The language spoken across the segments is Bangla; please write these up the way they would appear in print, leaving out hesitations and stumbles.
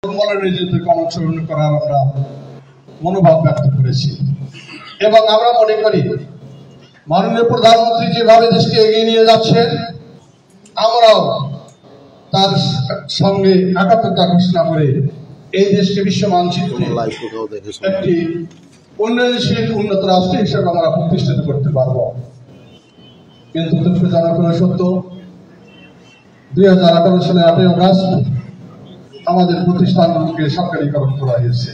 অনুসরণ করার আমরা মনোভাব ব্যক্ত করেছি এবং আমরা মনে করি মাননীয় প্রধানমন্ত্রী যেভাবে দেশকে এগিয়ে নিয়ে যাচ্ছেন আমরাও তার সঙ্গে একাত্মতা ঘোষণা করে এই দেশকে বিশ্ব মানচিত্রে একটি উন্নয়নশীল উন্নত রাষ্ট্র হিসেবে আমরা প্রতিষ্ঠিত করতে পারব। কিন্তু দুঃখজনক সত্য 2018 সালের 8ই অগাস্ট আমাদের প্রতিষ্ঠানগুলোকে সরকারিকরণ করা হয়েছে।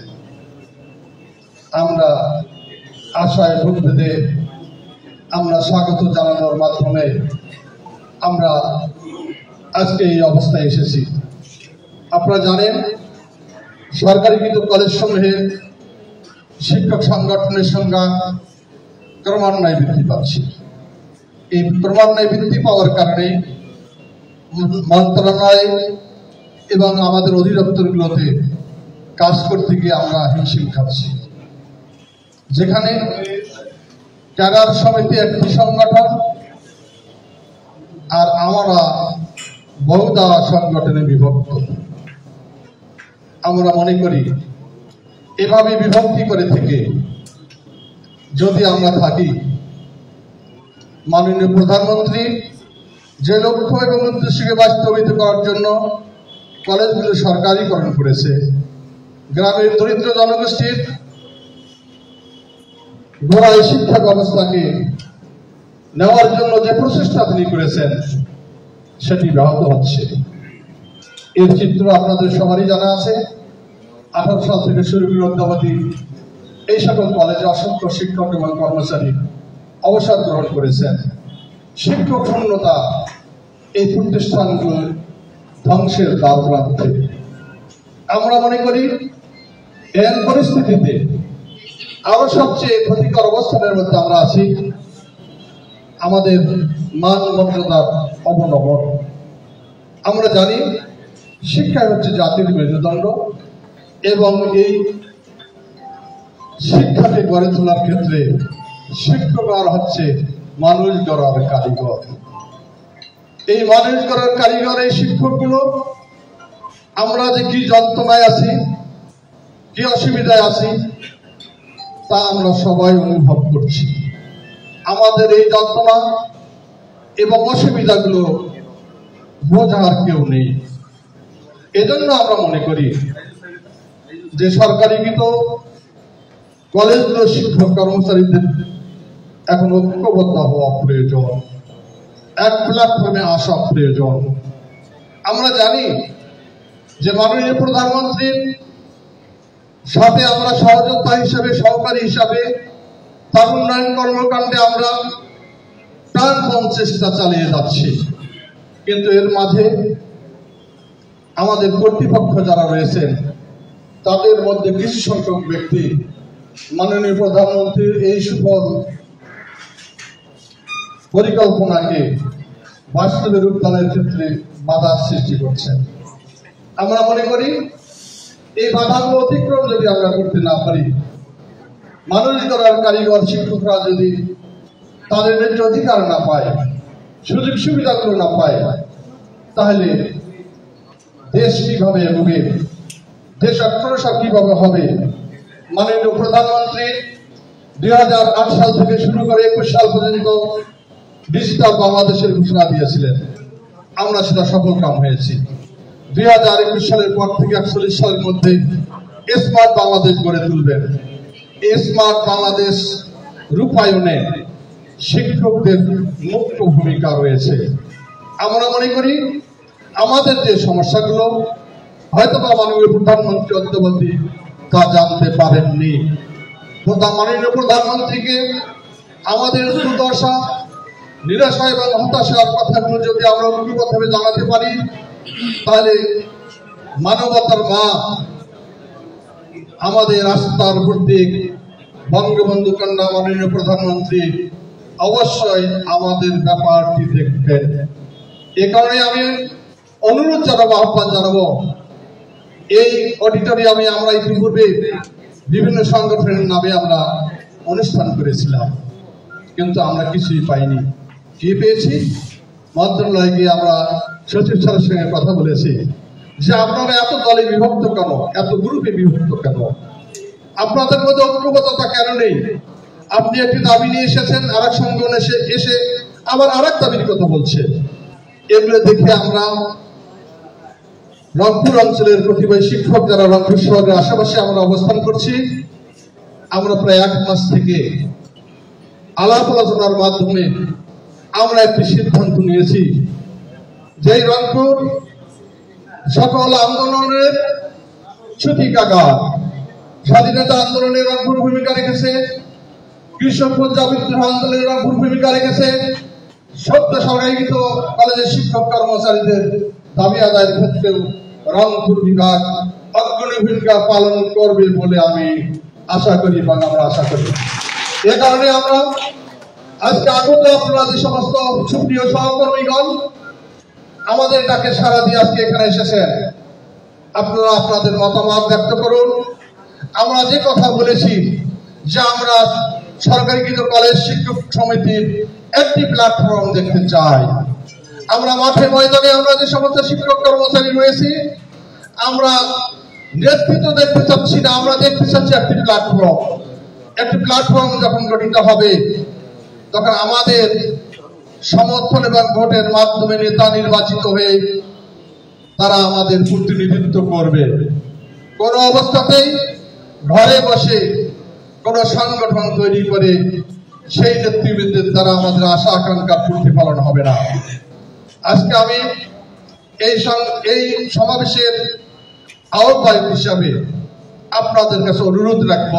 আমরা আশায় বুক বেঁধে আমরা স্বাগত জানানোর মাধ্যমে আমরা আজকে এই অবস্থায় এসেছি। আপনারা জানেন সরকারিকৃত কলেজ সমূহে শিক্ষক সংগঠনের সংখ্যা ক্রমান্বয়ে বৃদ্ধি পাচ্ছে। এই ক্রমান্বয়ে বৃদ্ধি পাওয়ার কারণে মন্ত্রণালয় এবং আমাদের অধিদপ্তরগুলোতে কাজ করতে গিয়ে আমরা হিমশিম খাচ্ছি। যেখানে ক্যাডার সমিতি একটি সংগঠন আর আমরা বহুদা সংগঠনে বিভক্ত। আমরা মনে করি এভাবে বিভক্তি করে থেকে যদি আমরা থাকি, মাননীয় প্রধানমন্ত্রী যে লক্ষ্য এবং উদ্দেশ্যকে বাস্তবায়িত করার জন্য কলেজগুলো সরকারিকরণ করেছে, গ্রামের দরিদ্র জনগোষ্ঠীর গোড়ায় শিক্ষা ব্যবস্থাকে নেওয়ার জন্য যে প্রচেষ্টা তিনি করেছেন সেটি ব্যাহত হচ্ছে। এর চিত্র আপনাদের সবারই জানা আছে। 18 সাল থেকে শুরু করে অদ্যাবধি এই সকল কলেজে অসংখ্য শিক্ষক এবং কর্মচারী অবসর গ্রহণ করেছেন। শিক্ষক শূন্যতা এই প্রতিষ্ঠানগুলো ধ্বংসের দ্বারপ্রান্তে। আমরা মনে করি এর পরিস্থিতিতে আরো সবচেয়ে ক্ষতিকর অবস্থানের মধ্যে আমরা আছি আমাদের মান মর্যাদার অবনমন। আমরা জানি শিক্ষা হচ্ছে জাতির মেরুদণ্ড এবং এই শিক্ষাকে গড়ে তোলার ক্ষেত্রে শিক্ষক আর হচ্ছে মানুষ গড়ার কারিগর। এই মানুষ গড়ার কারিগর এই শিক্ষকগুলো আমরা যে কি যন্ত্রণায় আছি, কি অসুবিধায় আছি তা আমরা সবাই অনুভব করছি। আমাদের এই যন্ত্রণা এবং অসুবিধাগুলো বোঝার কেউ নেই। এজন্য আমরা মনে করি যে সরকারিকৃত কলেজগুলো শিক্ষক কর্মচারীদের এখন ঐক্যবদ্ধ হওয়া প্রয়োজন, এক প্ল্যাটফর্মে আসা প্রয়োজন। আমরা জানি যে মাননীয় প্রধানমন্ত্রীর সাথে আমরা সহযোদ্ধা হিসাবে, সহকারী হিসাবে তার উন্নয়ন কর্মকাণ্ডে আমরা প্রাণপণ চেষ্টা চালিয়ে যাচ্ছি। কিন্তু এর মাঝে আমাদের কর্তৃপক্ষ যারা রয়েছেন তাদের মধ্যে কিছু সংখ্যক ব্যক্তি মাননীয় প্রধানমন্ত্রীর এই সুফল পরিকল্পনাকে বাস্তবে রূপদানের ক্ষেত্রে বাধার সৃষ্টি করছেন। আমরা মনে করি এই বাধাগুলো অতিক্রম যদি আমরা করতে না পারি, মানুষ গড়ার কারিগর শিক্ষকরা যদি তাদের ন্যায্য অধিকার না পায়, সুযোগ সুবিধাগুলো না পায়, তাহলে দেশ কিভাবে এগোবে, দেশ অগ্রসর কিভাবে হবে? মাননীয় প্রধানমন্ত্রী 2008 সাল থেকে শুরু করে 21 সাল পর্যন্ত ডিজিটাল বাংলাদেশের ঘোষণা দিয়েছিলেন। আমরা সেটা সফলকাম হয়েছি। 2021 সালের পর থেকে 41 সালের মধ্যে স্মার্ট বাংলাদেশ গড়ে তুলবেন। এই স্মার্ট বাংলাদেশ রূপায়ণে শিক্ষকদের মুখ্য ভূমিকা রয়েছে। আমরা মনে করি আমাদের যে সমস্যাগুলো হয়তো বা মাননীয় প্রধানমন্ত্রী অদ্যাবধি তা জানতে পারেননি। মাননীয় প্রধানমন্ত্রীকে আমাদের দুর্দশা, নিরাশা এবং হতাশার কথাগুলো যদি আমরা ঐক্যবদ্ধভাবে জানাতে পারি, তাহলে মানবতার মা, আমাদের আস্থার প্রতীক বঙ্গবন্ধু কন্যা মাননীয় প্রধানমন্ত্রী অবশ্যই আমাদের ব্যাপারটি দেখবেন। এ কারণে আমি অনুরোধ জানাবো, আহ্বান জানাবো, এই অডিটোরিয়ামে আমরা ইতিপূর্বে বিভিন্ন সংগঠনের নামে আমরা অনুষ্ঠান করেছিলাম, কিন্তু আমরা কিছুই পাইনি। কি পেয়েছি? মন্ত্রণালয়ে গিয়ে আমরা সচিব স্যারের সঙ্গে কথা বলেছি যে আপনারা এত দলে বিভক্ত কেন, এত গ্রুপে বিভক্ত কেন, আপনাদের মধ্যে ঐক্যবদ্ধতা কেন নেই? আপনি একটি দাবি নিয়ে এসেছেন, আর এক সংগঠন এসে আবার আর এক দাবির কথা বলছে। এগুলো দেখে আমরা রংপুর অঞ্চলের কতিপয় শিক্ষক যারা রংপুর শহরের আশেপাশে আমরা অবস্থান করছি, আমরা প্রায় 1 মাস থেকে আলাপ আলোচনার মাধ্যমে আমরা একটি সিদ্ধান্ত নিয়েছি যে রংপুর সকল আন্দোলনের ছুটিকাগার। স্বাধীনতা আন্দোলনে রংপুর ভূমিকা রেখেছে, কৃষক পঞ্জাব বিদ্রোহ আন্দোলনে রংপুর ভূমিকা রেখেছে, সত্য সংজ্ঞায়িত কলেজের শিক্ষক কর্মচারীদের দাবি আদায়ের ক্ষেত্রেও রংপুর বিভাগ অগ্রণী ভূমিকা পালন করবে বলে আমি আশা করি এবং আমরা আশা করি। এ কারণে আমরা আজকে আগত আপনারা যে সমস্ত সুপ্রিয় সহকর্মীগণ আমাদের ডাকে সাড়া দিয়ে আজকে এখানে এসেছেন, আপনারা আপনাদের মতামত ব্যক্ত করুন। আমরা যে কথা বলেছি যে আমরা সরকারিকৃত কলেজ শিক্ষক সমিতির একটি প্ল্যাটফর্ম দেখতে চাই, আমরা মাঠে ময়দানে আমরা যে সমস্ত শিক্ষক কর্মচারী রয়েছি আমরা নেতৃত্ব দেখতে চাচ্ছি না, আমরা দেখতে চাচ্ছি একটি প্ল্যাটফর্ম। একটি প্ল্যাটফর্ম যখন গঠিত হবে তখন আমাদের সমর্থন এবং ভোটের মাধ্যমে নেতা নির্বাচিত হয়ে তারা আমাদের প্রতিনিধিত্ব করবে। কোন অবস্থাতেই ঘরে বসে কোন সংগঠন তৈরি করে সেই নেতৃবৃন্দের দ্বারা আমাদের আশা আকাঙ্ক্ষার প্রতিফলন হবে না। আজকে আমি এই সমাবেশের আহ্বায়ক হিসাবে আপনাদের কাছে অনুরোধ রাখব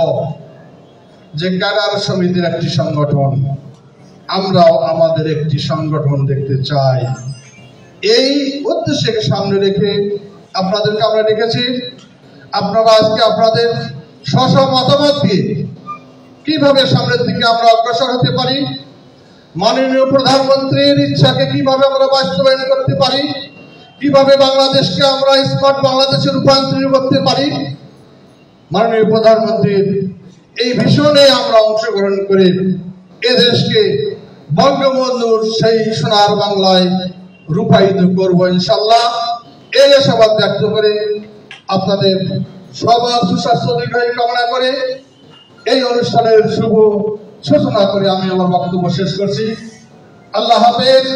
যে ক্যাডার সমিতির একটি সংগঠন, আমরাও আমাদের একটি সংগঠন দেখতে চাই। এই উদ্দেশ্যকে সামনে রেখে আপনাদেরকে আমরা ডেকেছি। আপনারা আজকে আপনাদের স্ব মতামত দিয়ে কিভাবে সামনের দিকে আমরা অগ্রসর হতে পারি, মাননীয় প্রধানমন্ত্রীর ইচ্ছাকে কিভাবে আমরা বাস্তবায়ন করতে পারি, কিভাবে বাংলাদেশকে আমরা স্মার্ট বাংলাদেশে রূপান্তরিত করতে পারি, মাননীয় প্রধানমন্ত্রীর এই ভিশনে আমরা অংশগ্রহণ করে এদেশকে বঙ্গবন্ধুর সেই সোনার বাংলায় রূপায়িত করব ইনশাল্লাহ। এই আশাবাদ ব্যক্ত করে আপনাদের সবার সুস্বাস্থ্য দীর্ঘায়ু কামনা করে এই অনুষ্ঠানের শুভ সূচনা করে আমি আমার বক্তব্য শেষ করছি। আল্লাহ হাফেজ।